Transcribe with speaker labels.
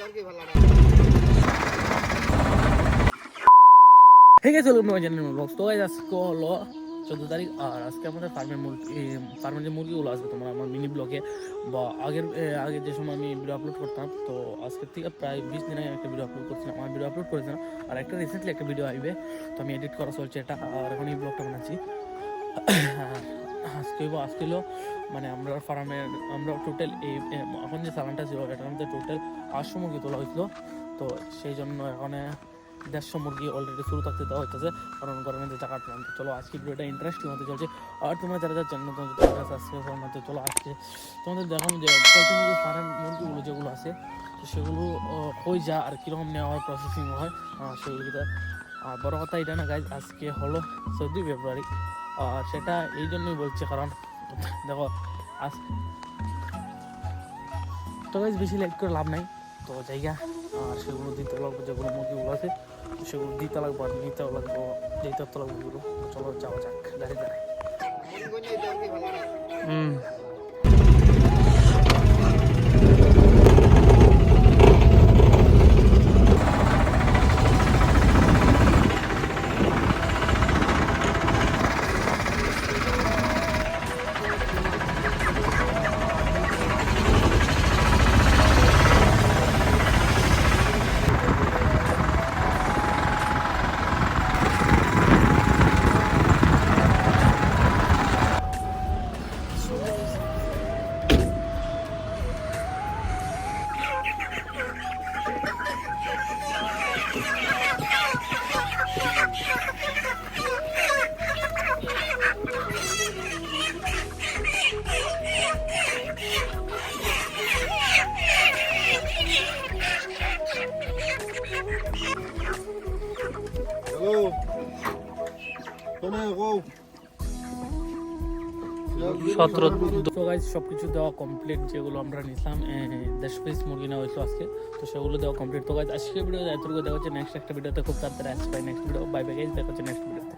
Speaker 1: ঠিক আছে, তো আজকে হলো 14 তারিখ। আর আজকে আমাদের ফার্মের যে মুরগিগুলো আছে তোমার আমার মিনি ব্লগে বা আগের যে সময় আমি ভিডিও আপলোড করতাম, তো আজকের থেকে প্রায় 20 দিন আগে একটা ভিডিও আপলোড করছিলাম, আমার ভিডিও আপলোড করেছিলাম। আর একটা রিসেন্টলি একটা ভিডিও আসবে, তো আমি এডিট করা চলছে এটা, আর এখন এই ব্লগটা বানাচ্ছি। আজকে মানে আমরা টোটাল এখন যে চালানটা ছিল এটার মধ্যে টোটাল 800 মুরগি তোলা হয়েছিল। তো সেই জন্য এখন 150 মুরগি অলরেডি শুরু থাকতে দেওয়া হইতেছে, কারণ গরমের যে টাকা প্ল্যান। চলো আজকে ভিডিওটা ইন্টারেস্টিং হতে চলছে। আর তোমরা যারা চ্যানেল সাবস্ক্রাইব করার মধ্যে চলো আসছে তোমাদের দেখানো যে পোলট্রি মুরগি ফার্মের মুরগিগুলো যেগুলো আছে, তো সেগুলো কই যা আর কীরকম নেওয়া হয়, প্রসেসিং হয় সেগুলিতে। আর বড় কথা এটা না গাইজ, আজকে হলো 14 ফেব্রুয়ারি। আর সেটা এই জন্যই বলছি কারণ দেখো তো গাইজ বেশি লেট করে লাভ নাই, তো জায়গা আর সেগুলো দিতে লাগবে, যেগুলো মুরগিগুলো আছে সেগুলো দিতে লাগবো আর নিতে লাগবো, দিতে লাগবো ওগুলো। চলো যাওয়া যাক, দাঁড়িয়ে দাঁড়ায়। সবকিছু দেওয়া কমপ্লিট, যেগুলো আমরা নিলাম 10 পিস মুরগি নেওয়া হয়েছিল আজকে, তো সেগুলো দেওয়া কমপ্লিট। তো গাইজ আজকে ভিডিও এতটুকু দেখা হচ্ছে, নেক্সট একটা ভিডিওতে খুব তাড়াতাড়ি আসবে। Next video bye bye guys, দেখা হচ্ছে নেক্সট ভিডিওতে।